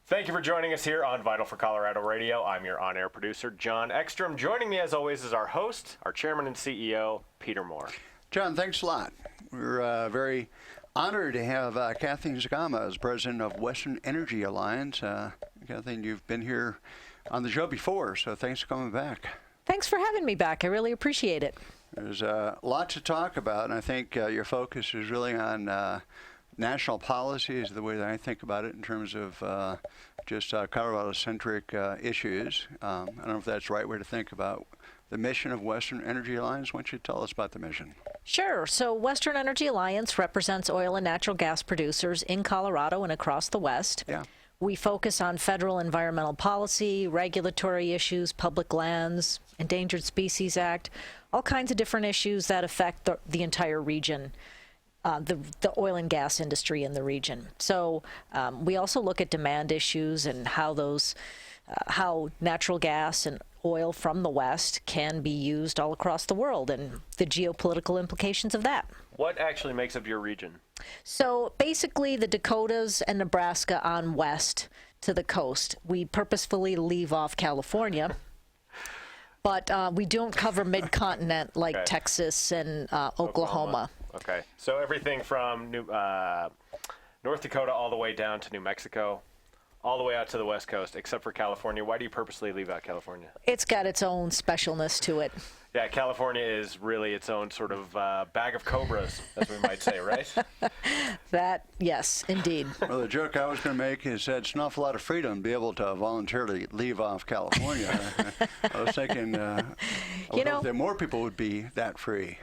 Thank you for joining us here on Vital for Colorado Radio. I'm your on-air producer, Jon Ekstrom. Joining me, as always, is our host, our chairman and CEO, Peter Moore. John, thanks a lot. We're very honored to have Kathleen Sgamma as president of Western Energy Alliance. Kathleen, you've been here on the show before, so thanks for coming back. Thanks for having me back. I really appreciate it. There's a lot to talk about, and I think your focus is really on national policy is the way that I think about it in terms of just Colorado-centric issues. I don't know if that's the right way to think about the mission of Western Energy Alliance. Why don't you tell us about the mission? Sure. So Western Energy Alliance represents oil and natural gas producers in Colorado and across the West. Yeah. We focus on federal environmental policy, regulatory issues, public lands, Endangered Species Act, all kinds of different issues that affect the entire region. The oil and gas industry in the region. So we also look at demand issues and how natural gas and oil from the West can be used all across the world and the geopolitical implications of that. What actually makes up your region? So basically the Dakotas and Nebraska on west to the coast. We purposefully leave off California. But we don't cover mid-continent like Texas and Oklahoma. Okay, so everything from North Dakota all the way down to New Mexico, all the way out to the West Coast, except for California. Why do you purposely leave out California? It's got its own specialness to it. Yeah, California is really its own sort of bag of cobras, as we might say, right? That, yes, indeed. Well, the joke I was going to make is that it's an awful lot of freedom to be able to voluntarily leave off California. I was thinking that more people would be that free.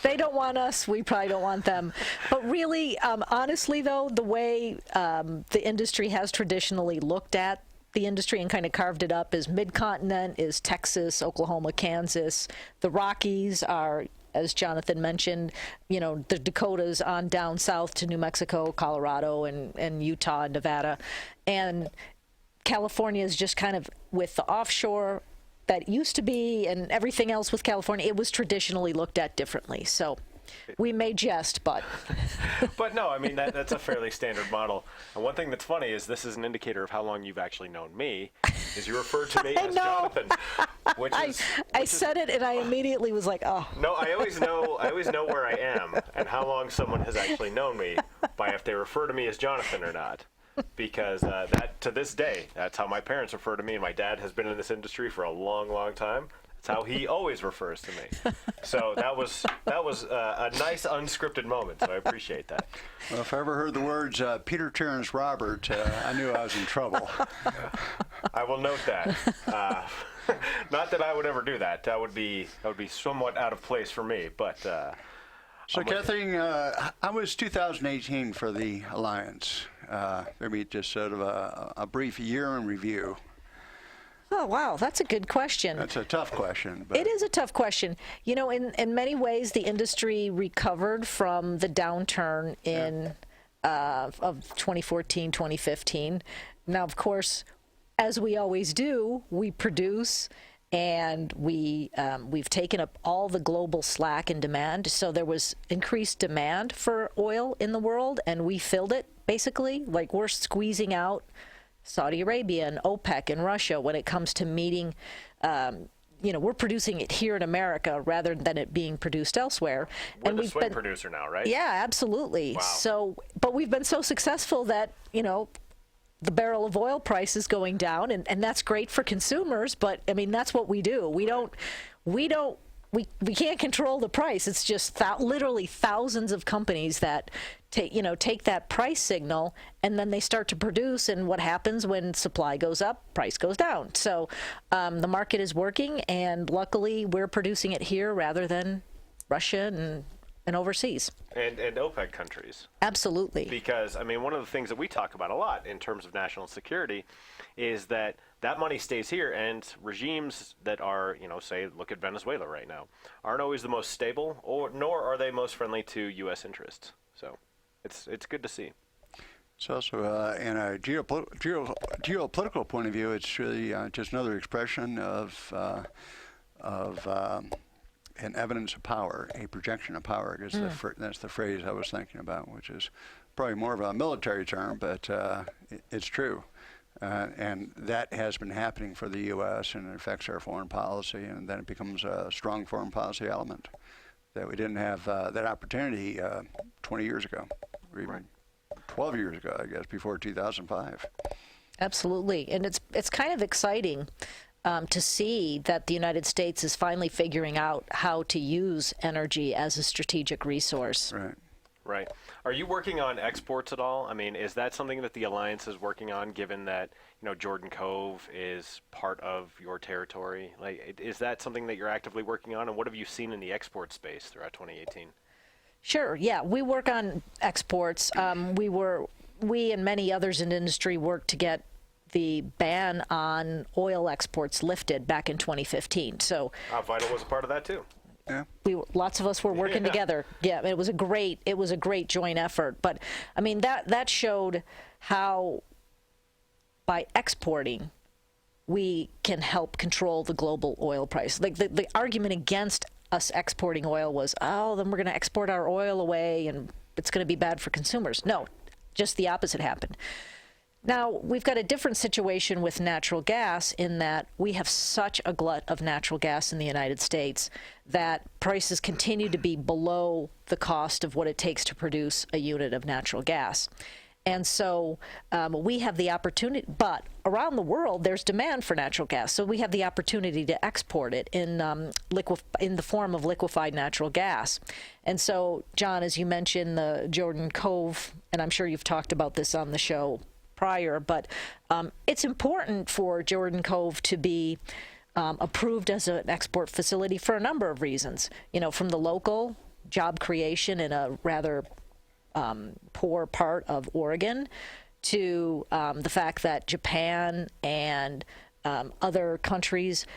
They don't want us. We probably don't want them. But really, honestly, though, the way the industry has traditionally looked at the industry and kind of carved it up is mid-continent is Texas, Oklahoma, Kansas. The Rockies are, as Jonathan mentioned, the Dakotas on down south to New Mexico, Colorado, and Utah and Nevada. And California is just kind of with the offshore that used to be and everything else with California, it was traditionally looked at differently. So we may jest, but. But no, I mean, that's a fairly standard model. And one thing that's funny is this is an indicator of how long you've actually known me, is you refer to me as Jonathan. I said it and I immediately was like, oh. No, I always know where I am and how long someone has actually known me by if they refer to me as Jonathan or not. Because that, to this day, that's how my parents refer to me. And my dad has been in this industry for a long, long time. That's how he always refers to me. So that was a nice unscripted moment. So I appreciate that. Well, if I ever heard the words Peter Terrence Robert, I knew I was in trouble. I will note that. Not that I would ever do that. That would be somewhat out of place for me. But so Kathleen, how was 2018 for the Alliance? Maybe just sort of a brief year in review. Oh, wow. That's a good question. That's a tough question. But it is a tough question. In many ways, the industry recovered from the downturn of 2014, 2015. Now, of course, as we always do, we produce and we've taken up all the global slack in demand. So there was increased demand for oil in the world, and we filled it, basically. Like, we're squeezing out Saudi Arabia and OPEC and Russia when it comes to meeting, we're producing it here in America rather than it being produced elsewhere. We're the swing producer now, right? Yeah, absolutely. Wow. So, but we've been so successful that, the barrel of oil price is going down, and that's great for consumers, but I mean, that's what we do. We can't control the price. It's just literally thousands of companies that take that price signal and then they start to produce. And what happens when supply goes up, price goes down. So the market is working, and luckily we're producing it here rather than Russia and overseas. And OPEC countries. Absolutely. Because, I mean, one of the things that we talk about a lot in terms of national security is that money stays here, and regimes that are, say, look at Venezuela right now, aren't always the most stable, nor are they most friendly to U.S. interests. So it's good to see. It's also, in a geopolitical point of view, it's really just another expression of an evidence of power, a projection of power, because that's the phrase I was thinking about, which is probably more of a military term, but it's true. And that has been happening for the U.S. and it affects our foreign policy, and then it becomes a strong foreign policy element that we didn't have that opportunity 20 years ago, or even 12 years ago, I guess, before 2005. Absolutely, and it's kind of exciting to see that the United States is finally figuring out how to use energy as a strategic resource. Right. Right. Are you working on exports at all? I mean, is that something that the Alliance is working on, given that, Jordan Cove is part of your territory? Like, is that something that you're actively working on, and what have you seen in the export space throughout 2018? Sure, yeah. We work on exports. We and many others in the industry worked to get the ban on oil exports lifted back in 2015. So Vital was a part of that, too. Yeah. Lots of us were working together. Yeah, it was a great joint effort. But I mean that showed how by exporting we can help control the global oil price. Like the argument against us exporting oil was, then we're going to export our oil away and it's going to be bad for consumers. No, just the opposite happened. Now, we've got a different situation with natural gas in that we have such a glut of natural gas in the United States that prices continue to be below the cost of what it takes to produce a unit of natural gas. And so we have the opportunity, but around the world, there's demand for natural gas. So we have the opportunity to export it in the form of liquefied natural gas. And so, John, as you mentioned, the Jordan Cove, and I'm sure you've talked about this on the show prior, but it's important for Jordan Cove to be approved as an export facility for a number of reasons. From the local job creation in a rather poor part of Oregon to the fact that Japan and other countries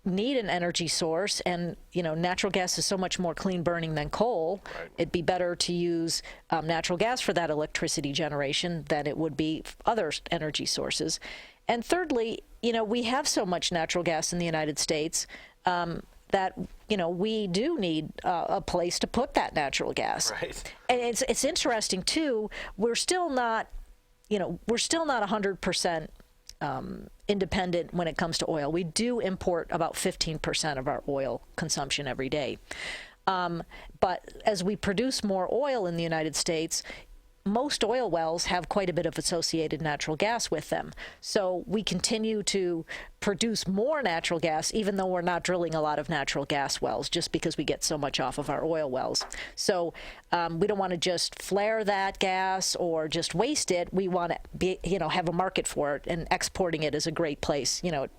need an energy source, and natural gas is so much more clean burning than coal. Right. It'd be better to use natural gas for that electricity generation than it would be other energy sources. And thirdly, we have so much natural gas in the United States that we do need a place to put that natural gas. Right. And it's interesting too. We're still not 100% independent when it comes to oil. We do import about 15% of our oil consumption every day. But as we produce more oil in the United States, most oil wells have quite a bit of associated natural gas with them. So we continue to produce more natural gas, even though we're not drilling a lot of natural gas wells, just because we get so much off of our oil wells. So we don't want to just flare that gas or just waste it. We want to have a market for it, and exporting it is a great place. It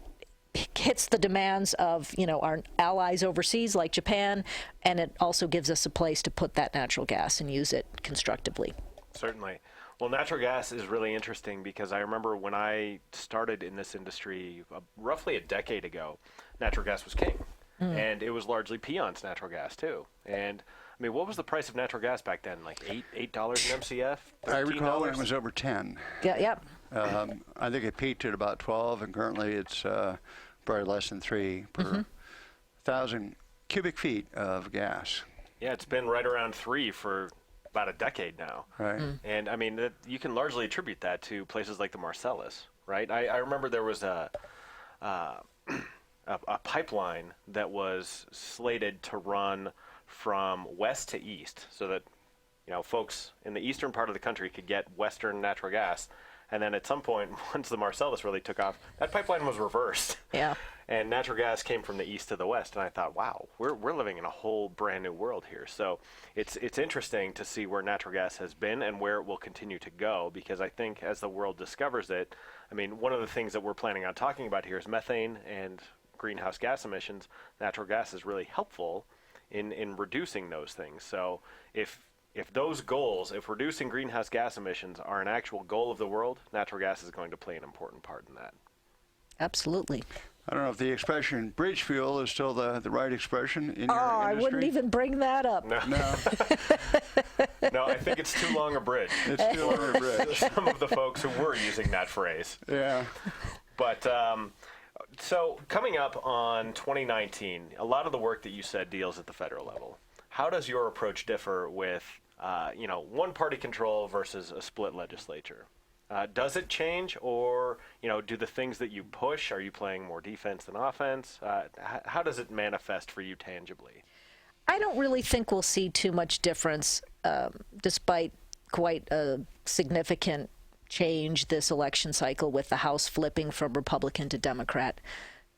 hits the demands of our allies overseas like Japan, and it also gives us a place to put that natural gas and use it constructively. Certainly. Well, natural gas is really interesting because I remember when I started in this industry roughly a decade ago, natural gas was king. And it was largely Peon's natural gas, too. And, I mean, what was the price of natural gas back then? Like $8 an MCF? $13? I recall when it was over 10. Yeah, yep. I think it peaked at about 12, and currently it's probably less than 3 per 1,000 cubic feet of gas. Yeah, it's been right around 3 for about a decade now. Right. And I mean, you can largely attribute that to places like the Marcellus, right? I remember there was a pipeline that was slated to run from west to east so that, folks in the eastern part of the country could get western natural gas. And then at some point, once the Marcellus really took off, that pipeline was reversed. Yeah. And natural gas came from the east to the west, and I thought, wow, we're living in a whole brand new world here. So it's interesting to see where natural gas has been and where it will continue to go, because I think as the world discovers it, I mean, one of the things that we're planning on talking about here is methane and greenhouse gas emissions. Natural gas is really helpful in reducing those things. So if those goals, if reducing greenhouse gas emissions are an actual goal of the world, natural gas is going to play an important part in that. Absolutely. I don't know if the expression bridge fuel is still the right expression in your industry. I wouldn't even bring that up. No. No, I think it's too long a bridge. It's too long a bridge. Some of the folks who were using that phrase. Yeah. But so coming up on 2019, a lot of the work that you said deals at the federal level. How does your approach differ with, one-party control versus a split legislature? Does it change, or do the things that you push, are you playing more defense than offense? How does it manifest for you tangibly? I don't really think we'll see too much difference, despite quite a significant change this election cycle with the House flipping from Republican to Democrat.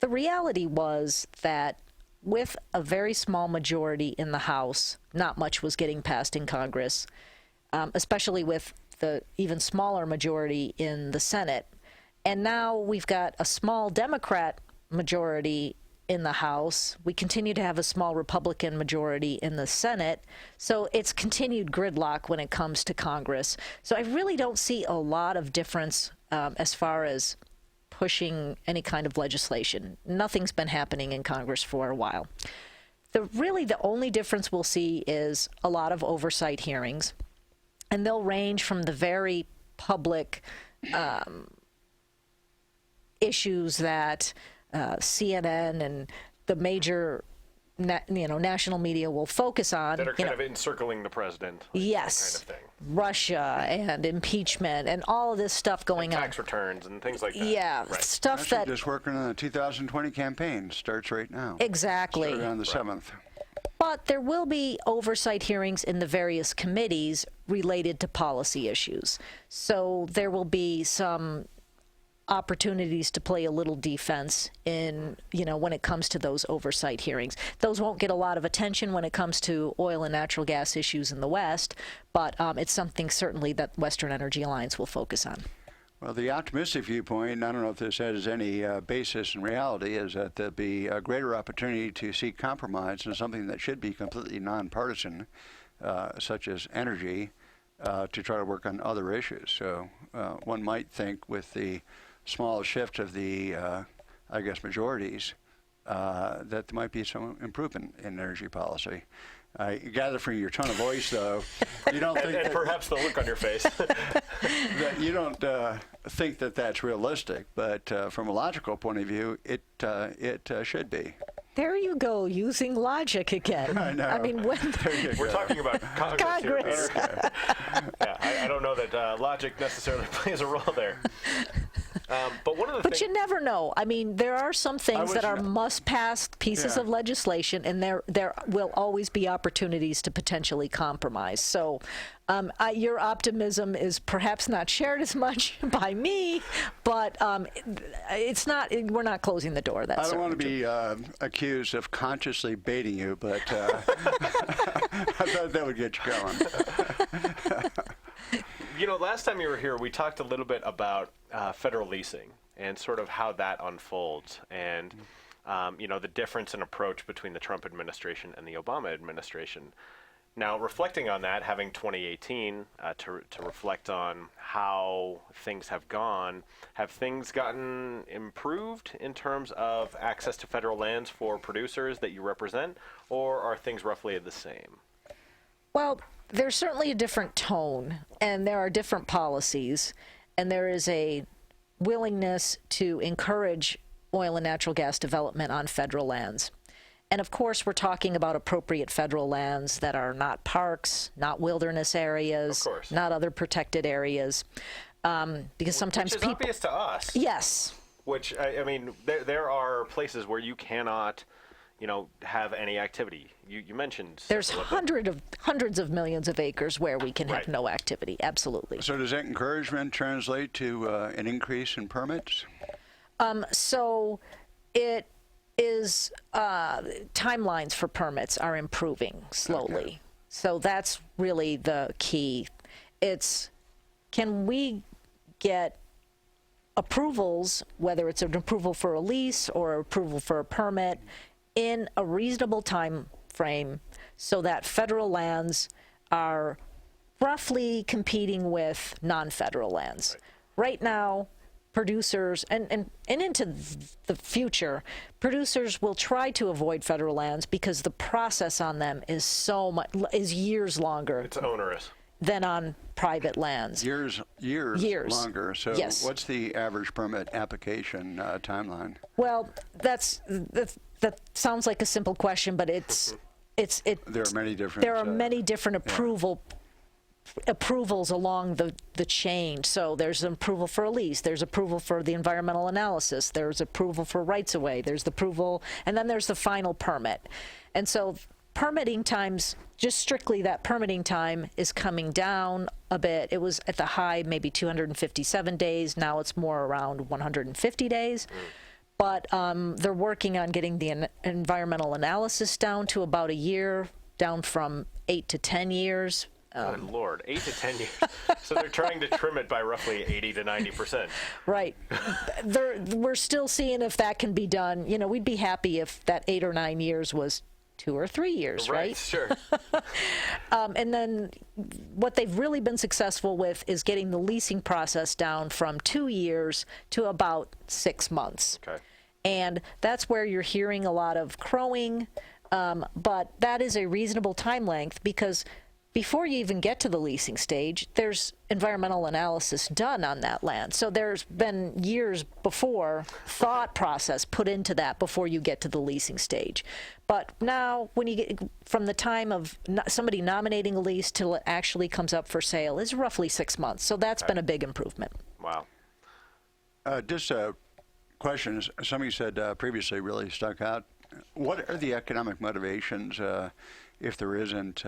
The reality was that with a very small majority in the House, not much was getting passed in Congress, especially with the even smaller majority in the Senate. And now we've got a small Democrat majority in the House. We continue to have a small Republican majority in the Senate. So it's continued gridlock when it comes to Congress. So I really don't see a lot of difference as far as pushing any kind of legislation. Nothing's been happening in Congress for a while. The only difference we'll see is a lot of oversight hearings, and they'll range from the very public issues that CNN and the major national media will focus on. That are kind of encircling the president. Yes. Kind of thing. Russia and impeachment and all of this stuff going on. Tax returns and things like that. Yeah, right. stuff Actually, that... just working on the 2020 campaign. Starts right now. Exactly. Started on the 7th. But there will be oversight hearings in the various committees related to policy issues. So there will be some opportunities to play a little defense in, when it comes to those oversight hearings. Those won't get a lot of attention when it comes to oil and natural gas issues in the West, but it's something certainly that Western Energy Alliance will focus on. Well, the optimistic viewpoint, I don't know if this has any basis in reality, is that there'll be a greater opportunity to seek compromise in something that should be completely nonpartisan, such as energy, to try to work on other issues. So one might think with the small shift of the, majorities, that there might be some improvement in energy policy. I gather from your tone of voice, though, you don't think and perhaps the look on your face. that you don't think that that's realistic, but from a logical point of view, it should be. There you go, using logic again. I know. I mean, We're talking about Congress here, Congress. Peter. Yeah, I don't know that logic necessarily plays a role there. But one of the But you never know. I mean, there are some things that are must-pass pieces of legislation, and there will always be opportunities to potentially compromise. So your optimism is perhaps not shared as much by me, but it's not. We're not closing the door. That's I don't want to be accused of consciously baiting you, but I thought that would get you going. Last time you were here, we talked a little bit about federal leasing and sort of how that unfolds, and the difference in approach between the Trump administration and the Obama administration. Now, reflecting on that, having 2018 to reflect on how things have gone, have things gotten improved in terms of access to federal lands for producers that you represent, or are things roughly the same? Well, there's certainly a different tone, and there are different policies, and there is a willingness to encourage oil and natural gas development on federal lands. And of course, we're talking about appropriate federal lands that are not parks, not wilderness areas, not other protected areas, because sometimes which is obvious to us. Yes. Which, I mean, there are places where you cannot have any activity. You mentioned there's hundreds of millions of acres where we can have no activity. Absolutely. So does that encouragement translate to an increase in permits? So it is timelines for permits are improving slowly. Okay. So that's really the key. It's can we get approvals, whether it's an approval for a lease or approval for a permit, in a reasonable time frame so that federal lands are roughly competing with non-federal lands. Right now, producers, and into the future, producers will try to avoid federal lands because the process on them is is years longer. It's onerous. Than on private lands. Years longer. So what's the average permit application timeline? Well, that sounds like a simple question, but there are many different approval approvals along the chain. So there's an approval for a lease, there's approval for the environmental analysis, there's approval for rights of way, there's the approval, and then there's the final permit. And so permitting times, just strictly that permitting time, is coming down a bit. It was at the high maybe 257 days. Now it's more around 150 days. But they're working on getting the environmental analysis down to about a year, down from 8 to 10 years. Good Lord, 8 to 10 years. So they're trying to trim it by roughly 80 to 90%. Right. We're still seeing if that can be done. You know, we'd be happy if that 8 or 9 years was 2 or 3 years, right? Sure. And then what they've really been successful with is getting the leasing process down from 2 years to about 6 months. Okay. And that's where you're hearing a lot of crowing, but that is a reasonable time length, because before you even get to the leasing stage, there's environmental analysis done on that land. So there's been years before thought process put into that before you get to the leasing stage. But now, when you get from the time of somebody nominating a lease till it actually comes up for sale is roughly 6 months. So that's been a big improvement. Wow. Just a question. Somebody said previously really stuck out. What are the economic motivations if there isn't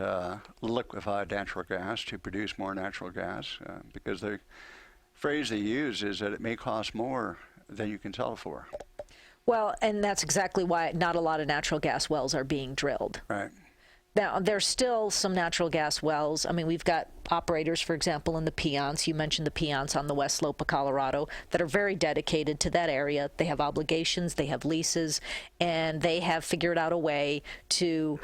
liquefied natural gas to produce more natural gas? Because the phrase they use is that it may cost more than you can sell it for. Well, and that's exactly why not a lot of natural gas wells are being drilled. Right. Now, there's still some natural gas wells. I mean, we've got operators, for example, in the Piceance. You mentioned the Piceance on the west slope of Colorado that are very dedicated to that area. They have obligations, they have leases, and they have figured out a way to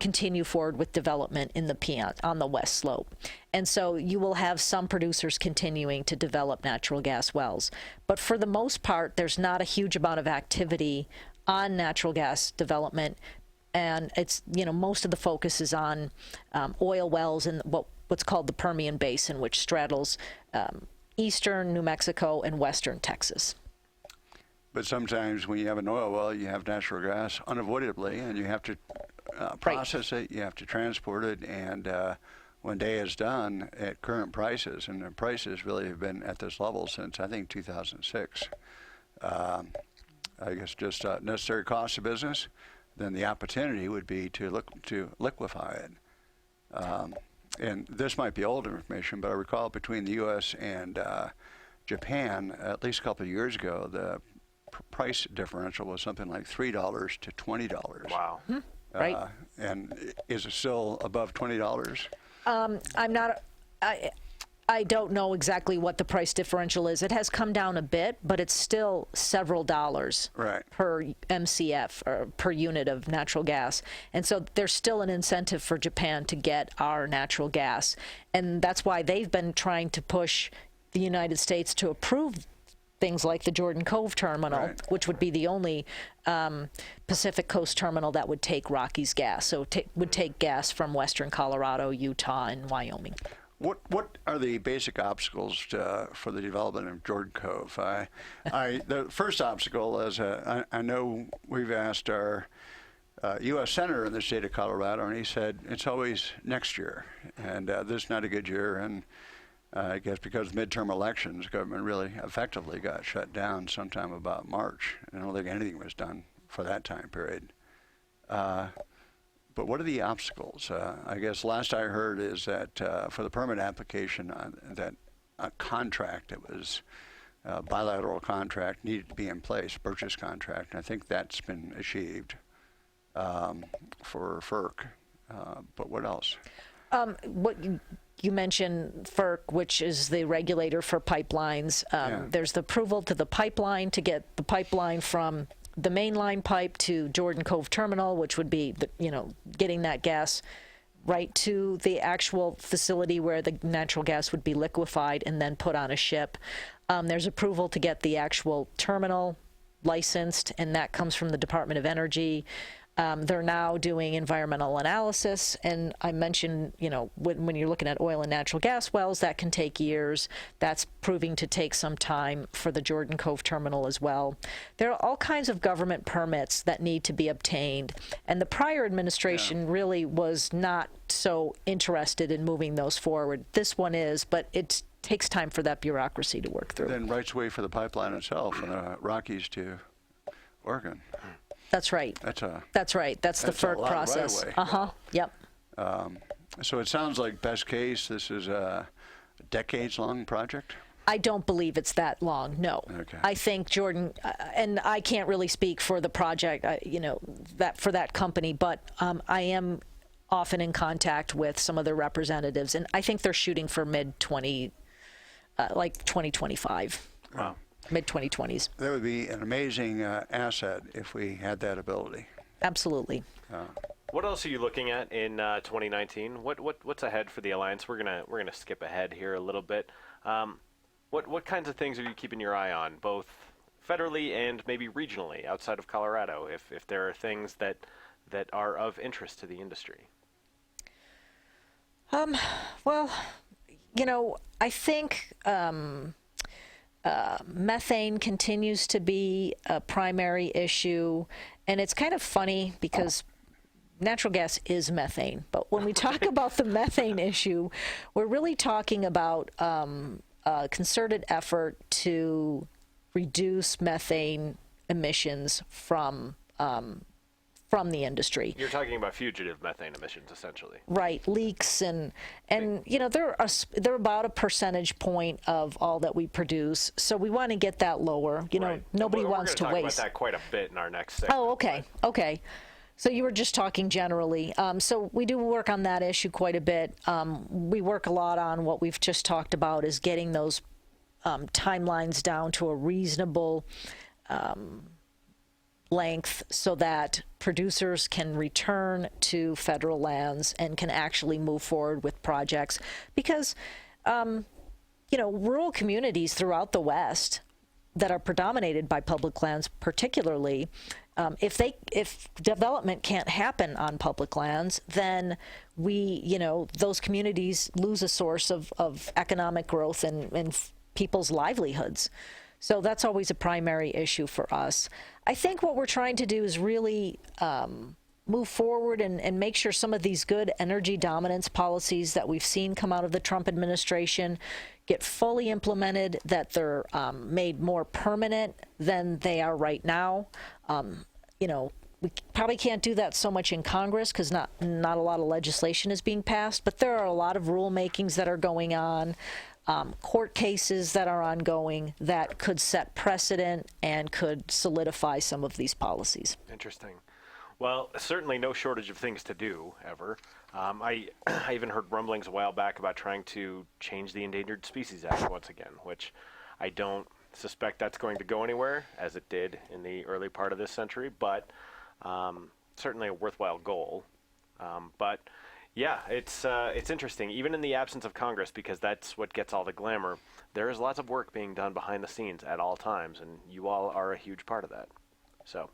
continue forward with development in the Piceance on the west slope. And so you will have some producers continuing to develop natural gas wells. But for the most part, there's not a huge amount of activity on natural gas development. And it's, you know, most of the focus is on oil wells in what's called the Permian Basin, which straddles eastern New Mexico and western Texas. But sometimes when you have an oil well, you have natural gas unavoidably, and you have to process it, you have to transport it, and when day is done at current prices, and the prices really have been at this level since, I think, 2006, I guess just necessary cost of business, then the opportunity would be to liquefy it. And this might be old information, but I recall between the U.S. and Japan, at least a couple of years ago, the price differential was something like $3 to $20. Wow. Right. And is it still above $20? I don't know exactly what the price differential is. It has come down a bit, but it's still several dollars per MCF or per unit of natural gas. And so there's still an incentive for Japan to get our natural gas. And that's why they've been trying to push the United States to approve things like the Jordan Cove terminal, which would be the only Pacific Coast terminal that would take Rockies gas. So would take gas from western Colorado, Utah, and Wyoming. What are the basic obstacles for the development of Jordan Cove? The first obstacle is I know we've asked our U.S. Senator in the state of Colorado, and he said it's always next year, and this is not a good year. And I guess because of midterm elections, government really effectively got shut down sometime about March. I don't think anything was done for that time period. But what are the obstacles? I guess last I heard is that for the permit application, that a contract that was a bilateral contract needed to be in place, purchase contract. And I think that's been achieved for FERC. But what else? What you mentioned FERC, which is the regulator for pipelines. There's the approval to the pipeline to get the pipeline from the mainline pipe to Jordan Cove Terminal, which would be, getting that gas right to the actual facility where the natural gas would be liquefied and then put on a ship. There's approval to get the actual terminal licensed, and that comes from the Department of Energy. They're now doing environmental analysis, and I mentioned, when you're looking at oil and natural gas wells, that can take years. That's proving to take some time for the Jordan Cove terminal as well. There are all kinds of government permits that need to be obtained, and the prior administration really was not so interested in moving those forward. This one is, but it takes time for that bureaucracy to work through. Then rights way for the pipeline itself from the Rockies to Oregon. That's right. That's right. That's the FERC process. Yep. So it sounds like best case, this is a decades-long project? I don't believe it's that long, no. Okay. I think Jordan, and I can't really speak for the project, that for that company, but I am often in contact with some of their representatives, and I think they're shooting for like 2025. Wow. Mid-2020s. That would be an amazing asset if we had that ability. Absolutely. What else are you looking at in 2019? What's ahead for the Alliance? We're gonna skip ahead here a little bit. What kinds of things are you keeping your eye on, both federally and maybe regionally outside of Colorado, if there are things that are of interest to the industry? Well, I think methane continues to be a primary issue, and it's kind of funny because natural gas is methane, but when we talk about the methane issue, we're really talking about a concerted effort to reduce methane emissions from the industry. You're talking about fugitive methane emissions, essentially. Right, leaks and they're about a percentage point of all that we produce, so we want to get that lower. Right. Nobody wants to We're going to talk waste. about that quite a bit in our next segment. Oh, okay. So you were just talking generally. So we do work on that issue quite a bit. We work a lot on what we've just talked about, is getting those timelines down to a reasonable length so that producers can return to federal lands and can actually move forward with projects. Because, rural communities throughout the West that are predominated by public lands particularly, if development can't happen on public lands, then those communities lose a source of economic growth and people's livelihoods. So that's always a primary issue for us. I think what we're trying to do is really move forward and make sure some of these good energy dominance policies that we've seen come out of the Trump administration get fully implemented, that they're made more permanent than they are right now. We probably can't do that so much in Congress because not a lot of legislation is being passed, but there are a lot of rulemakings that are going on. Court cases that are ongoing that could set precedent and could solidify some of these policies. Interesting. Well, certainly no shortage of things to do, ever. I even heard rumblings a while back about trying to change the Endangered Species Act once again, which I don't suspect that's going to go anywhere, as it did in the early part of this century, but certainly a worthwhile goal. But yeah, it's interesting. Even in the absence of Congress, because that's what gets all the glamour, there is lots of work being done behind the scenes at all times, and you all are a huge part of that. So,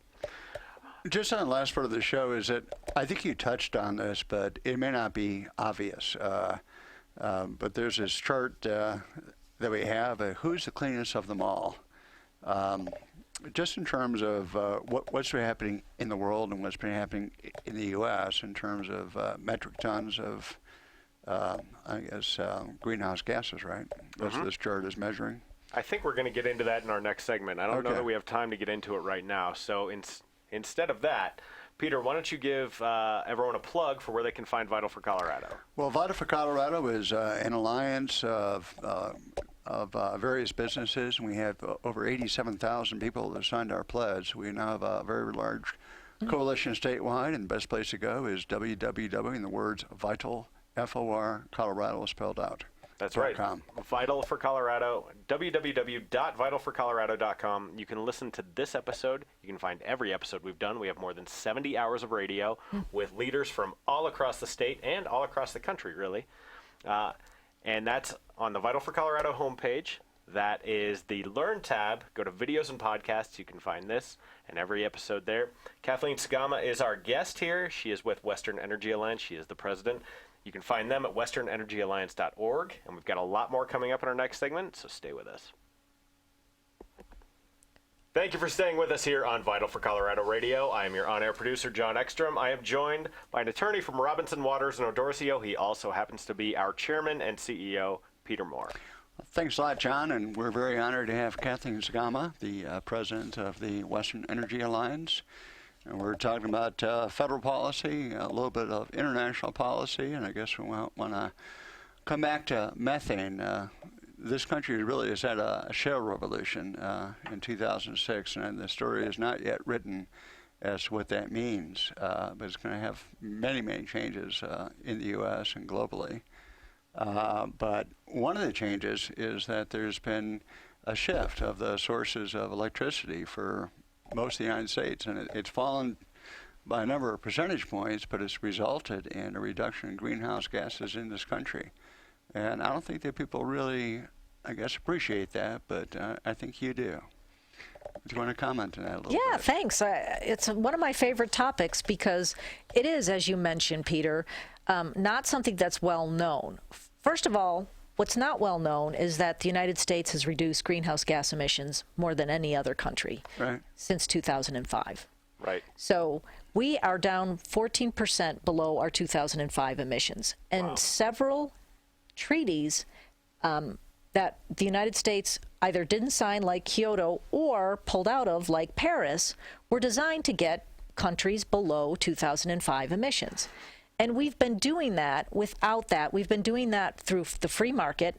just on the last part of the show, is that I think you touched on this, but it may not be obvious. But there's this chart that we have. Who's the cleanest of them all? Just in terms of what's been happening in the world and what's been happening in the U.S. in terms of metric tons of, greenhouse gases, right? That's what this chart is measuring. I think we're going to get into that in our next segment. I don't know that we have time to get into it right now. So instead of that, Peter, why don't you give everyone a plug for where they can find Vital for Colorado? Well, Vital for Colorado is an alliance of various businesses, and we have over 87,000 people that have signed our pledge. We now have a very large coalition statewide, and the best place to go is www, in the words Vital, F-O-R, Colorado spelled out. That's right. Vital for Colorado, www.vitalforcolorado.com. You can listen to this episode. You can find every episode we've done. We have more than 70 hours of radio with leaders from all across the state and all across the country, really. And that's on the Vital for Colorado homepage. That is the Learn tab. Go to Videos and Podcasts. You can find this and every episode there. Kathleen Sgamma is our guest here. She is with Western Energy Alliance. She is the president. You can find them at westernenergyalliance.org. And we've got a lot more coming up in our next segment, so stay with us. Thank you for staying with us here on Vital for Colorado Radio. I am your on-air producer, Jon Ekstrom. I am joined by an attorney from Robinson, Waters, and Odorcio. He also happens to be our chairman and CEO, Peter Moore. Thanks a lot, John, and we're very honored to have Kathleen Sgamma, the president of the Western Energy Alliance. And we're talking about federal policy, a little bit of international policy, and I guess we want to come back to methane. This country really has had a shale revolution in 2006, and the story is not yet written as to what that means, but it's going to have many, many changes in the U.S. and globally. But one of the changes is that there's been a shift of the sources of electricity for most of the United States, and it's fallen by a number of percentage points, but it's resulted in a reduction in greenhouse gases in this country. And I don't think that people really, I guess, appreciate that, but I think you do. Do you want to comment on that a little bit? Yeah, thanks. It's one of my favorite topics because it is, as you mentioned, Peter, not something that's well known. First of all, what's not well known is that the United States has reduced greenhouse gas emissions more than any other country since 2005. Right. So we are down 14% below our 2005 emissions. And several treaties that the United States either didn't sign, like Kyoto, or pulled out of, like Paris, were designed to get countries below 2005 emissions. And we've been doing that without that. We've been doing that through the free market,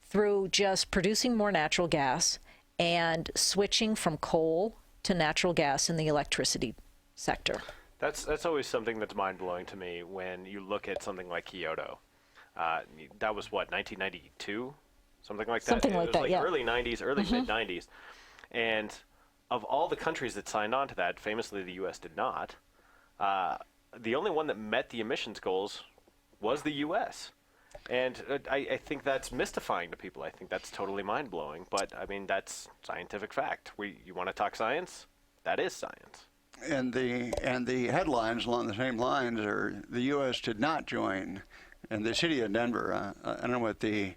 through just producing more natural gas and switching from coal to natural gas in the electricity sector. That's always something that's mind-blowing to me when you look at something like Kyoto. That was, what, 1992? Something like that? Something like that, yeah. Early 90s, early mid-90s. And of all the countries that signed on to that, famously the U.S. did not, the only one that met the emissions goals was the U.S. And I think that's mystifying to people. I think that's totally mind-blowing. But, I mean, that's scientific fact. You want to talk science? That is science. And the headlines along the same lines are the U.S. did not join. And the city of Denver, I don't know what the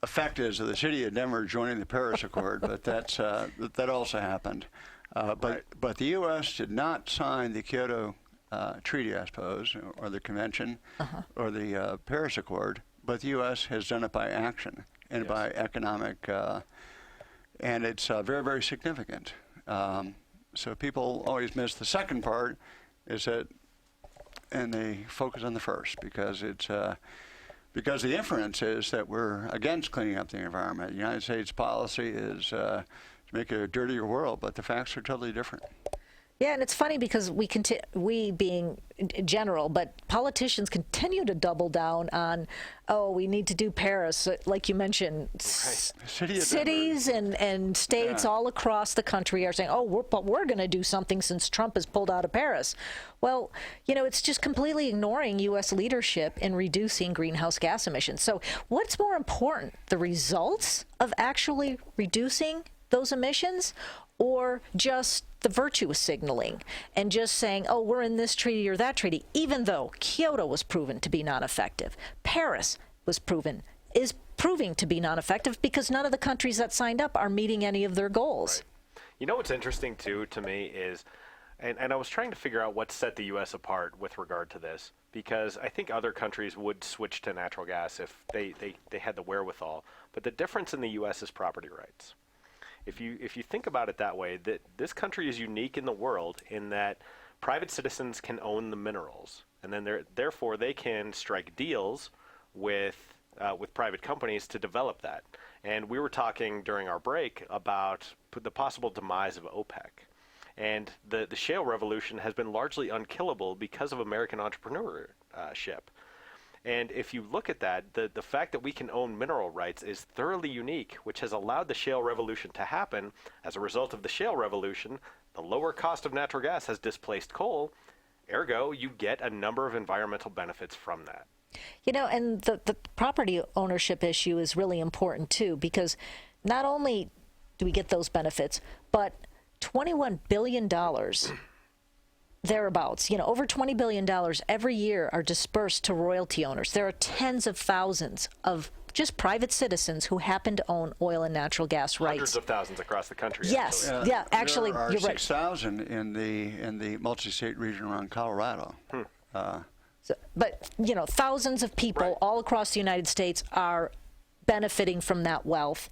effect is of the city of Denver joining the Paris Accord, but that also happened. But the U.S. did not sign the Kyoto Treaty, I suppose, or the convention, or the Paris Accord, but the U.S. has done it by action and by economic, and it's very, very significant. So people always miss the second part, is that, and they focus on the first because the inference is that we're against cleaning up the environment. The United States policy is to make it a dirtier world, but the facts are totally different. Yeah, and it's funny because we being general, but politicians continue to double down on, we need to do Paris, like you mentioned. Cities and states all across the country are saying, but we're going to do something since Trump has pulled out of Paris. Well, it's just completely ignoring U.S. leadership in reducing greenhouse gas emissions. So what's more important, the results of actually reducing those emissions, or just the virtue signaling and just saying, we're in this treaty or that treaty, even though Kyoto was proven to be non-effective. Paris is proving to be non-effective because none of the countries that signed up are meeting any of their goals. Right. You know what's interesting, too, to me is, and I was trying to figure out what set the U.S. apart with regard to this, because I think other countries would switch to natural gas if they had the wherewithal. But the difference in the U.S. is property rights. If you think about it that way, that this country is unique in the world in that private citizens can own the minerals, and then therefore they can strike deals with private companies to develop that. And we were talking during our break about the possible demise of OPEC. And the shale revolution has been largely unkillable because of American entrepreneurship. And if you look at that, the fact that we can own mineral rights is thoroughly unique, which has allowed the shale revolution to happen. As a result of the shale revolution, the lower cost of natural gas has displaced coal. Ergo, you get a number of environmental benefits from that. And the property ownership issue is really important too, because not only do we get those benefits, but $21 billion thereabouts, over $20 billion every year are dispersed to royalty owners. There are tens of thousands of just private citizens who happen to own oil and natural gas rights. Hundreds of thousands across the country. Yes, actually, there are you're right. 6,000 in the multi-state region around Colorado. But, thousands of people all across the United States are benefiting from that wealth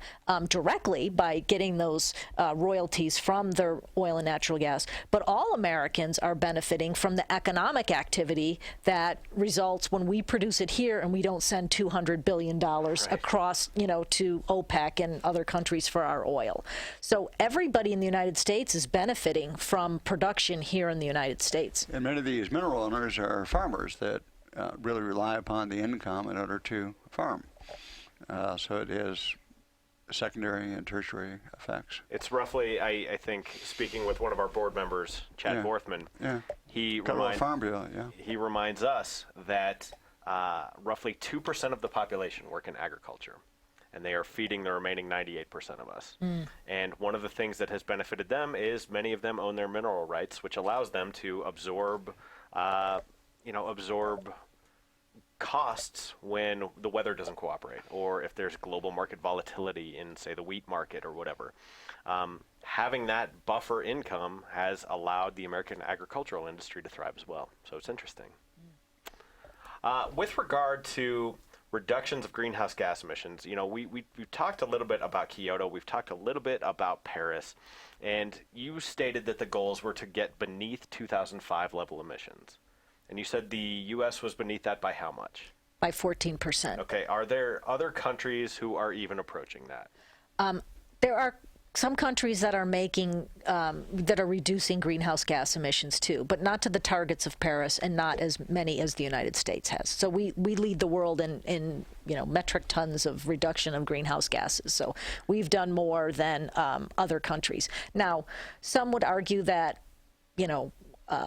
directly by getting those royalties from their oil and natural gas. But all Americans are benefiting from the economic activity that results when we produce it here and we don't send $200 billion across, to OPEC and other countries for our oil. So everybody in the United States is benefiting from production here in the United States. And many of these mineral owners are farmers that really rely upon the income in order to farm. So it is secondary and tertiary effects. It's roughly, I think, speaking with one of our board members, Chad Borthman, he reminds us that roughly 2% of the population work in agriculture, and they are feeding the remaining 98% of us. And one of the things that has benefited them is many of them own their mineral rights, which allows them to absorb costs when the weather doesn't cooperate, or if there's global market volatility in, say, the wheat market or whatever. Having that buffer income has allowed the American agricultural industry to thrive as well. So it's interesting. With regard to reductions of greenhouse gas emissions, we've talked a little bit about Kyoto, we've talked a little bit about Paris, and you stated that the goals were to get beneath 2005 level emissions. And you said the U.S. was beneath that by how much? By 14%. Okay. Are there other countries who are even approaching that? There are some countries that are reducing greenhouse gas emissions too, but not to the targets of Paris and not as many as the United States has. So we lead the world in metric tons of reduction of greenhouse gases. So we've done more than other countries. Now, some would argue that,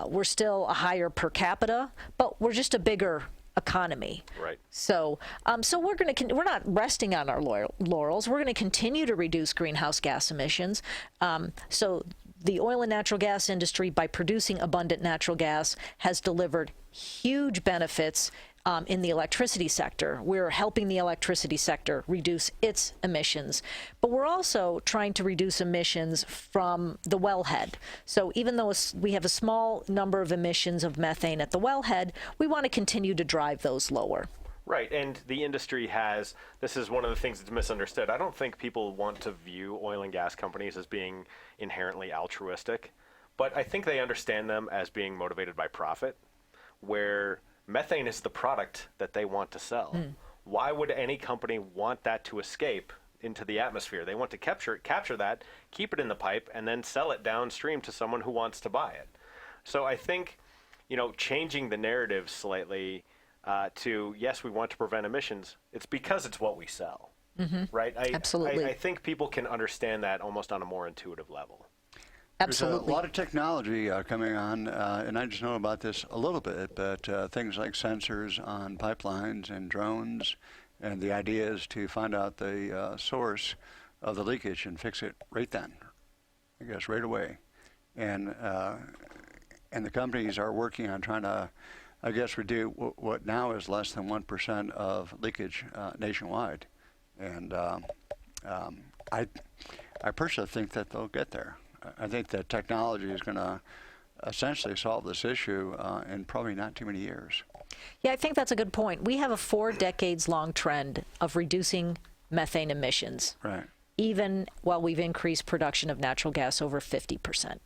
we're still a higher per capita, but we're just a bigger economy. Right. So, we're not resting on our laurels. We're going to continue to reduce greenhouse gas emissions. So the oil and natural gas industry, by producing abundant natural gas, has delivered huge benefits in the electricity sector. We're helping the electricity sector reduce its emissions, but we're also trying to reduce emissions from the wellhead. So even though we have a small number of emissions of methane at the wellhead, we want to continue to drive those lower. Right, and the industry this is one of the things that's misunderstood. I don't think people want to view oil and gas companies as being inherently altruistic, but I think they understand them as being motivated by profit, where methane is the product that they want to sell. Why would any company want that to escape into the atmosphere? They want to capture that, keep it in the pipe, and then sell it downstream to someone who wants to buy it. So I think, changing the narrative slightly to, yes, we want to prevent emissions, it's because it's what we sell, right? Absolutely. I think people can understand that almost on a more intuitive level. Absolutely. There's a lot of technology coming on, and I just know about this a little bit, but things like sensors on pipelines and drones, and the idea is to find out the source of the leakage and fix it right then, I guess right away. And the companies are working on trying to, I guess, reduce what now is less than 1% of leakage nationwide. And I personally think that they'll get there. I think that technology is going to essentially solve this issue in probably not too many years. Yeah, I think that's a good point. We have a 4 decades long trend of reducing methane emissions, Right. even while we've increased production of natural gas over 50%.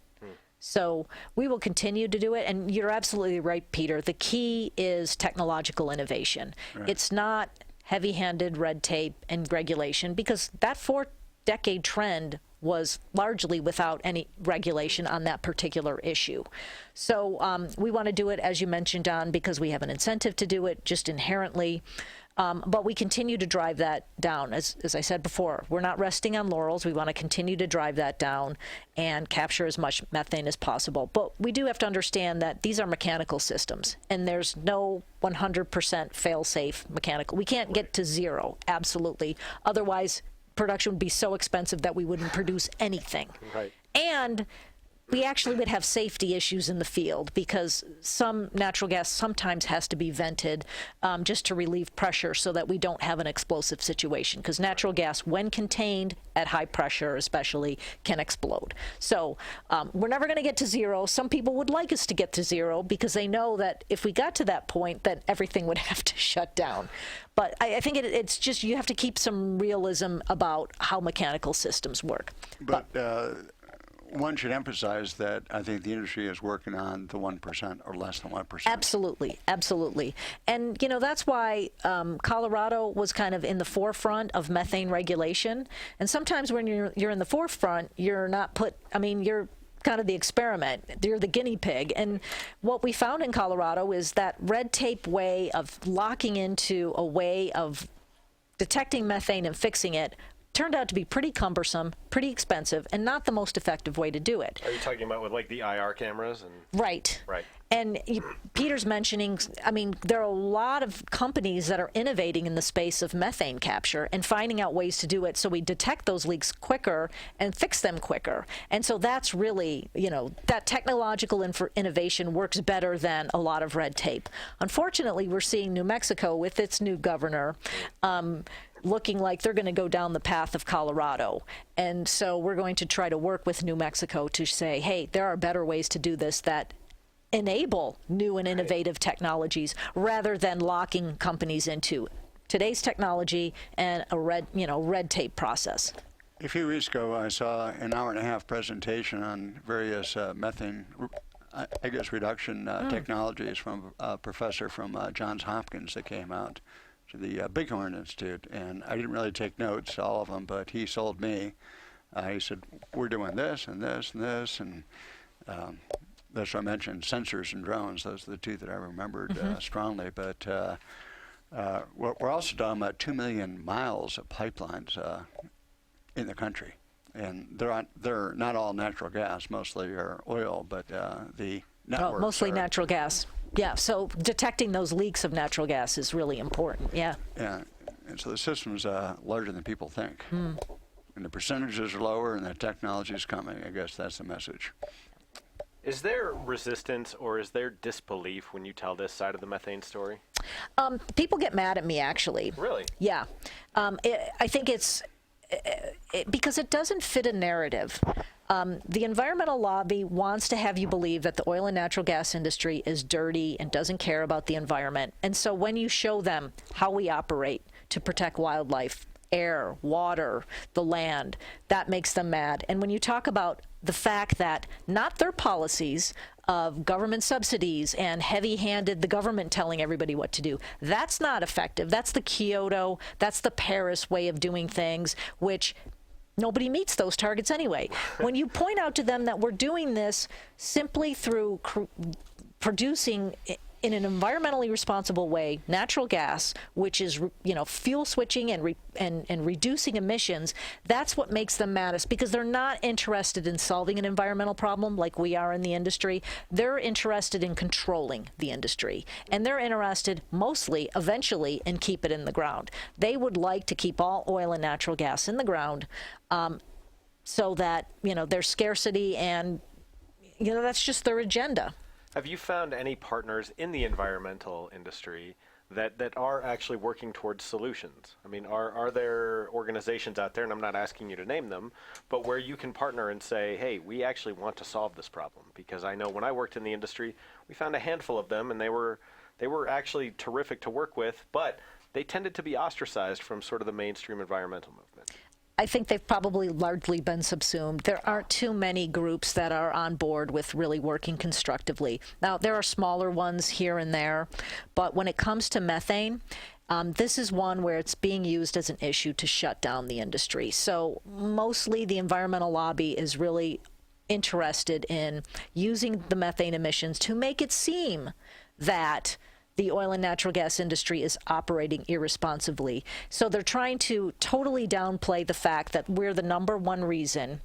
So we will continue to do it. And you're absolutely right, Peter. The key is technological innovation. Right. It's not heavy-handed red tape and regulation, because that 4-decade trend was largely without any regulation on that particular issue. So we want to do it, as you mentioned, Don, because we have an incentive to do it just inherently. But we continue to drive that down. As I said before, we're not resting on laurels. We want to continue to drive that down and capture as much methane as possible. But we do have to understand that these are mechanical systems, and there's no 100% fail-safe mechanical. We can't get to zero, absolutely. Otherwise, production would be so expensive that we wouldn't produce anything. Right. And we actually would have safety issues in the field because some natural gas sometimes has to be vented just to relieve pressure so that we don't have an explosive situation, because natural gas, when contained at high pressure especially, can explode. So we're never going to get to zero. Some people would like us to get to zero because they know that if we got to that point, then everything would have to shut down. But I think it's just you have to keep some realism about how mechanical systems work. But one should emphasize that I think the industry is working on the 1% or less than 1%. Absolutely, absolutely. And, that's why Colorado was kind of in the forefront of methane regulation. And sometimes when you're in the forefront, you're not you're kind of the experiment. You're the guinea pig. And what we found in Colorado is that red tape way of locking into a way of detecting methane and fixing it turned out to be pretty cumbersome, pretty expensive, and not the most effective way to do it. Are you talking about with like the IR cameras? Right. Right. And Peter's mentioning, there are a lot of companies that are innovating in the space of methane capture and finding out ways to do it so we detect those leaks quicker and fix them quicker. And so that's really, that technological innovation works better than a lot of red tape. Unfortunately, we're seeing New Mexico with its new governor looking like they're going to go down the path of Colorado. And so we're going to try to work with New Mexico to say, hey, there are better ways to do this that enable new and innovative technologies rather than locking companies into today's technology and a red tape process. A few weeks ago, I saw an hour-and-a-half presentation on various methane, reduction technologies from a professor from Johns Hopkins that came out to the Bighorn Institute, and I didn't really take notes, all of them, but he sold me. He said, we're doing this and this and this, and that's what I mentioned, sensors and drones. Those are the two that I remembered strongly. But we're also talking about 2 million miles of pipelines in the country. And they're not all natural gas, mostly are oil, but the networks mostly are natural gas. Yeah, so detecting those leaks of natural gas is really important, yeah. Yeah, and so the system's larger than people think. And the percentages are lower and the technology is coming. I guess that's the message. Is there resistance or is there disbelief when you tell this side of the methane story? People get mad at me, actually. Really? Yeah. I think it's because it doesn't fit a narrative. The environmental lobby wants to have you believe that the oil and natural gas industry is dirty and doesn't care about the environment. And so when you show them how we operate to protect wildlife, air, water, the land, that makes them mad. And when you talk about the fact that not their policies of government subsidies and heavy-handed, the government telling everybody what to do, that's not effective. That's the Kyoto, that's the Paris way of doing things, which nobody meets those targets anyway. When you point out to them that we're doing this simply through producing in an environmentally responsible way natural gas, which is fuel switching and reducing emissions, that's what makes them maddest, because they're not interested in solving an environmental problem like we are in the industry. They're interested in controlling the industry, and they're interested mostly eventually in keep it in the ground. They would like to keep all oil and natural gas in the ground so that there's scarcity, and that's just their agenda. Have you found any partners in the environmental industry that are actually working towards solutions? I mean, are there organizations out there, and I'm not asking you to name them, but where you can partner and say, hey, we actually want to solve this problem? Because I know when I worked in the industry, we found a handful of them, and they were actually terrific to work with, but they tended to be ostracized from sort of the mainstream environmental movement. I think they've probably largely been subsumed. There aren't too many groups that are on board with really working constructively. Now, there are smaller ones here and there, but when it comes to methane, this is one where it's being used as an issue to shut down the industry. So mostly the environmental lobby is really interested in using the methane emissions to make it seem that the oil and natural gas industry is operating irresponsibly. So they're trying to totally downplay the fact that we're the number one reason,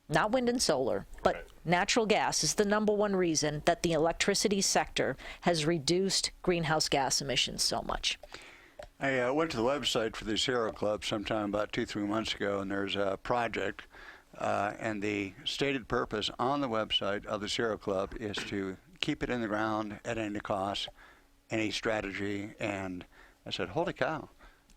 not wind and solar, but Right. natural gas is the number one reason that the electricity sector has reduced greenhouse gas emissions so much. I went to the website for the Sierra Club sometime about 2-3 months ago, and there's a project, and the stated purpose on the website of the Sierra Club is to keep it in the ground at any cost, any strategy. And I said, holy cow,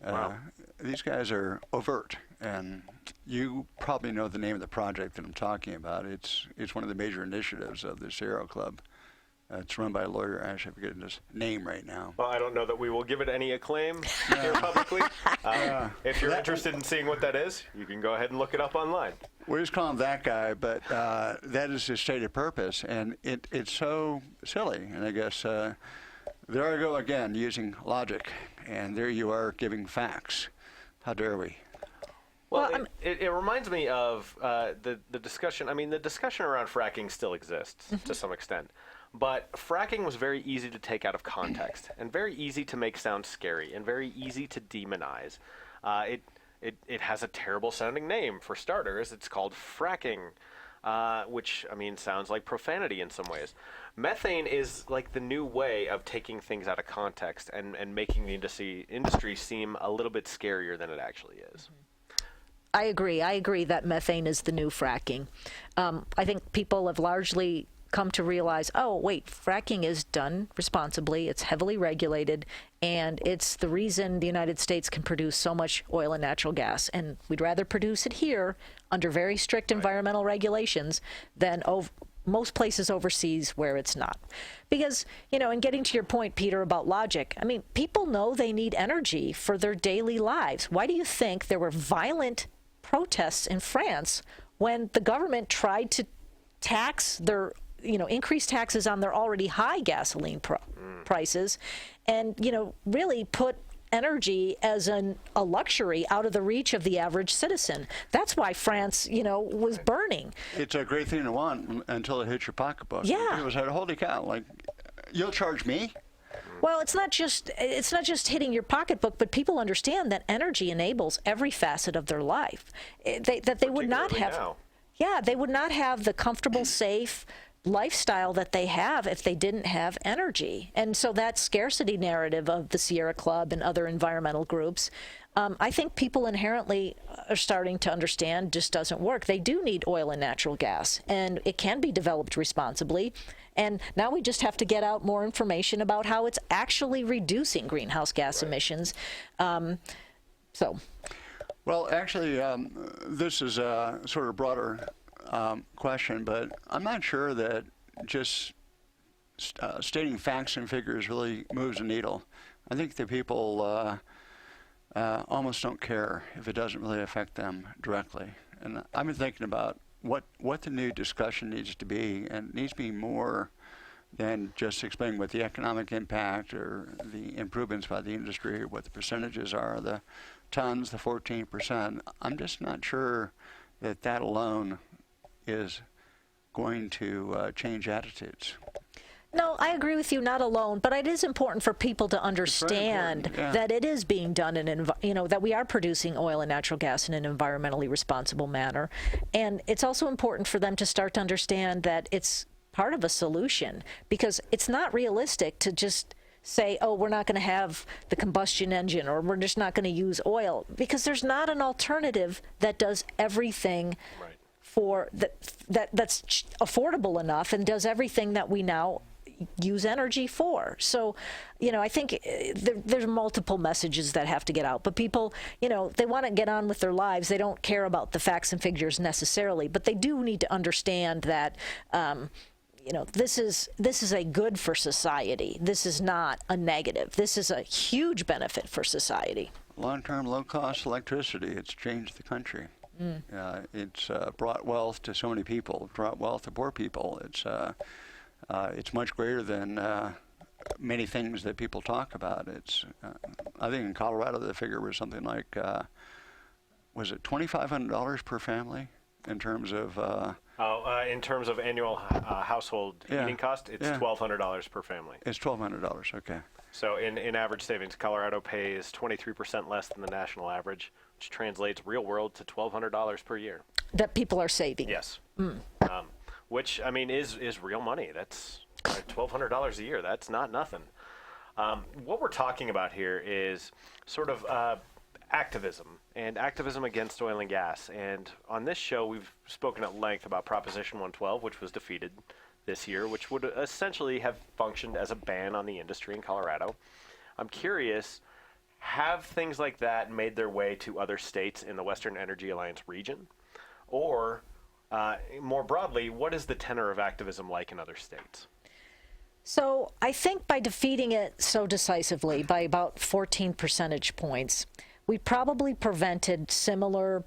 Wow. these guys are overt. And you probably know the name of the project that I'm talking about. It's one of the major initiatives of the Sierra Club. It's run by a lawyer. Actually, I forget his name right now. Well, I don't know that we will give it any acclaim here publicly. If you're interested in seeing what that is, you can go ahead and look it up online. We just call him that guy, but that is his stated purpose, and it's so silly. And I guess there I go again, using logic, and there you are giving facts. How dare we? Well, it reminds me of the discussion. I mean, the discussion around fracking still exists to some extent. But fracking was very easy to take out of context and very easy to make sound scary and very easy to demonize. It has a terrible sounding name for starters. It's called fracking, which, I mean, sounds like profanity in some ways. Methane is like the new way of taking things out of context and making the industry seem a little bit scarier than it actually is. I agree. I agree that methane is the new fracking. I think people have largely come to realize, oh, wait, fracking is done responsibly, it's heavily regulated, and it's the reason the United States can produce so much oil and natural gas. And we'd rather produce it here under very strict environmental regulations than most places overseas where it's not. Because, you know, and getting to your point, Peter, about logic, I mean, people know they need energy for their daily lives. Why do you think there were violent protests in France when the government tried to tax their, increase taxes on their already high gasoline prices and, really put energy as a luxury out of the reach of the average citizen? That's why France, was burning. It's a great thing to want until it hits your pocketbook. Yeah. It was like, holy cow, like, you'll charge me? Well, it's not just hitting your pocketbook, but people understand that energy enables every facet of their life. They would not have, now. yeah, they would not have the comfortable, safe lifestyle that they have if they didn't have energy. And so that scarcity narrative of the Sierra Club and other environmental groups, I think people inherently are starting to understand just doesn't work. They do need oil and natural gas, and it can be developed responsibly. And now we just have to get out more information about how it's actually reducing greenhouse gas emissions. Well, actually, this is a sort of broader question, but I'm not sure that just stating facts and figures really moves the needle. I think that people almost don't care if it doesn't really affect them directly. And I've been thinking about what the new discussion needs to be, and it needs to be more than just explaining what the economic impact or the improvements by the industry, or what the percentages are, the tons, the 14%. I'm just not sure that alone is going to change attitudes. No, I agree with you, not alone, but it is important for people to understand that it is being done that we are producing oil and natural gas in an environmentally responsible manner. And it's also important for them to start to understand that it's part of a solution, because it's not realistic to just say, oh, we're not going to have the combustion engine, or we're just not going to use oil, because there's not an alternative that does everything for that's affordable enough and does everything that we now use energy for. So, I think there's multiple messages that have to get out. But people, they want to get on with their lives. They don't care about the facts and figures necessarily, but they do need to understand that, this is a good for society. This is not a negative. This is a huge benefit for society. Long-term, low-cost electricity, it's changed the country. It's brought wealth to so many people, brought wealth to poor people. It's much greater than many things that people talk about. It's, I think in Colorado the figure was something like, was it $2,500 per family in terms of? In terms of annual household heating cost, it's $1,200 per family. It's $1,200. Okay. So in average savings, Colorado pays 23% less than the national average, which translates real world to $1,200 per year. That people are saving. Yes. Which, I mean, is real money. That's $1,200 a year. That's not nothing. What we're talking about here is sort of activism, and activism against oil and gas. And on this show, we've spoken at length about Proposition 112, which was defeated this year, which would essentially have functioned as a ban on the industry in Colorado. I'm curious, have things like that made their way to other states in the Western Energy Alliance region? Or, more broadly, what is the tenor of activism like in other states? So I think by defeating it so decisively, by about 14 percentage points, we probably prevented similar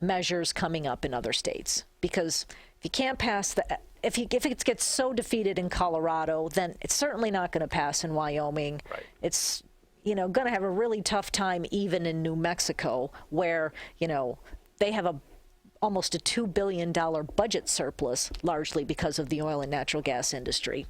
measures coming up in other states. Because if you can't pass if it gets so defeated in Colorado, then it's certainly not going to pass in Wyoming. Right. It's going to have a really tough time even in New Mexico, where they have almost a $2 billion budget surplus, largely because of the oil and natural gas industry.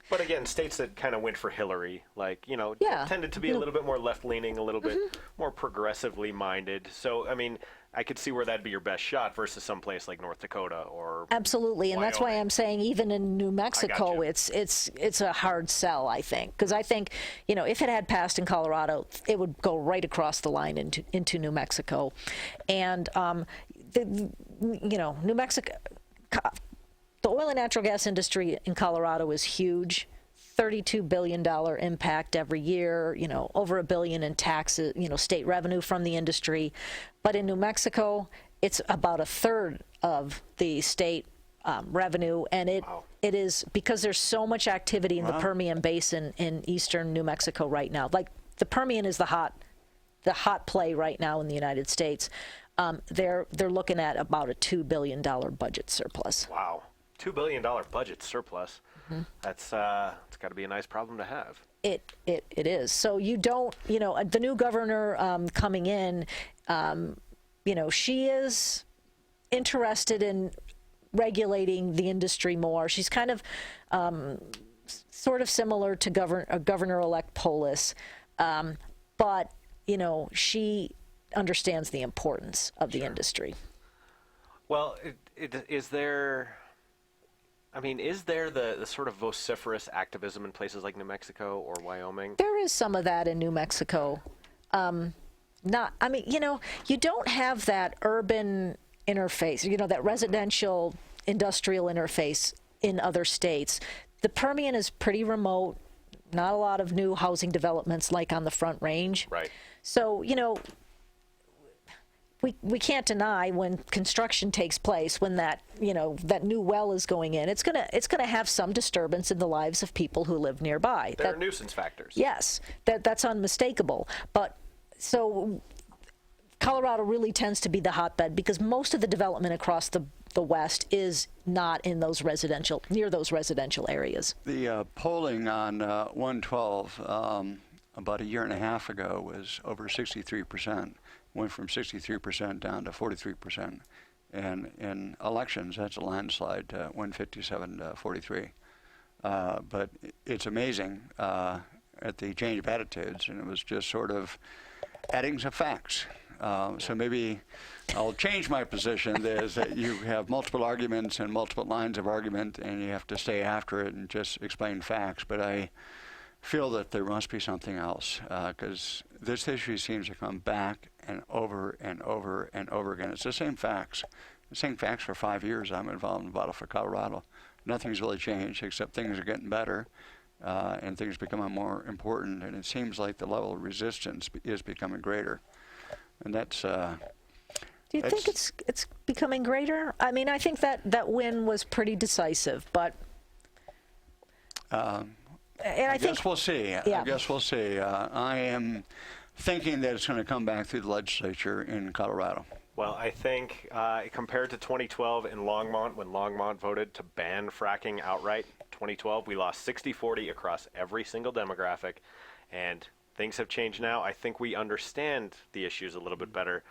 But again, states that kind of went for Hillary, tended to be a little bit more left-leaning, a little bit more progressively minded. So, I mean, I could see where that'd be your best shot versus someplace like North Dakota or absolutely, and Wyoming. that's why I'm saying even in New Mexico, I got it's a hard sell. I think because I think if it had passed in Colorado, it would go right across the line into New Mexico, and New Mexico. The oil and natural gas industry in Colorado is huge. $32 billion impact every year, over $1 billion in taxes, state revenue from the industry. But in New Mexico, it's about a third of the state revenue. And it is because there's so much activity in the Permian Basin in eastern New Mexico right now. Like the Permian is the hot play right now in the United States. They're looking at about a $2 billion budget surplus. Wow. $2 billion budget surplus. Mm-hmm. It's got to be a nice problem to have. It is. So you don't, the new governor coming in, she is interested in regulating the industry more. She's kind of sort of similar to Governor-elect Polis, but she understands the importance of the industry. Well, is there the sort of vociferous activism in places like New Mexico or Wyoming? There is some of that in New Mexico. You don't have that urban interface, that residential industrial interface in other states. The Permian is pretty remote, not a lot of new housing developments like on the Front Range. Right. So, we can't deny when construction takes place, when that new well is going in, it's gonna have some disturbance in the lives of people who live nearby. There are nuisance factors. Yes, that's unmistakable. But so Colorado really tends to be the hotbed because most of the development across the West is not in near those residential areas. The polling on 112 about a year and a half ago was over 63%. Went from 63% down to 43%. And in elections, that's a landslide, 157 to 43. But it's amazing at the change of attitudes, and it was just sort of adding some facts. So maybe I'll change my position. There's that you have multiple arguments and multiple lines of argument, and you have to stay after it and just explain facts. But I feel that there must be something else, because this issue seems to come back and over and over and over again. It's the same facts. The same facts for 5 years I'm involved in Battle for Colorado. Nothing's really changed except things are getting better and things becoming more important, and it seems like the level of resistance is becoming greater. And that's... Do you think it's becoming greater? I mean, I think that win was pretty decisive, but... I guess we'll see. Yeah. I guess we'll see. I am thinking that it's going to come back through the legislature in Colorado. Well, I think compared to 2012 in Longmont, when Longmont voted to ban fracking outright, 2012, we lost 60-40 across every single demographic, and things have changed now. I think we understand the issues a little bit better,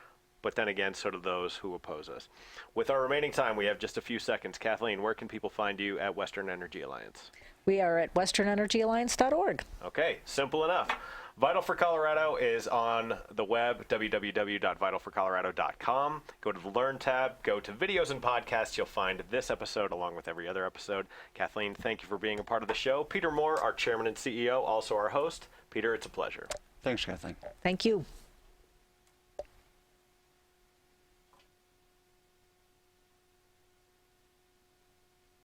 but then again, so do those who oppose us. With our remaining time, we have just a few seconds. Kathleen, where can people find you at Western Energy Alliance? We are at westernenergyalliance.org. Okay, simple enough. Vital for Colorado is on the web, www.vitalforcolorado.com. Go to the Learn tab, go to Videos and Podcasts. You'll find this episode along with every other episode. Kathleen, thank you for being a part of the show. Peter Moore, our chairman and CEO, also our host. Peter, it's a pleasure. Thanks, Kathleen. Thank you.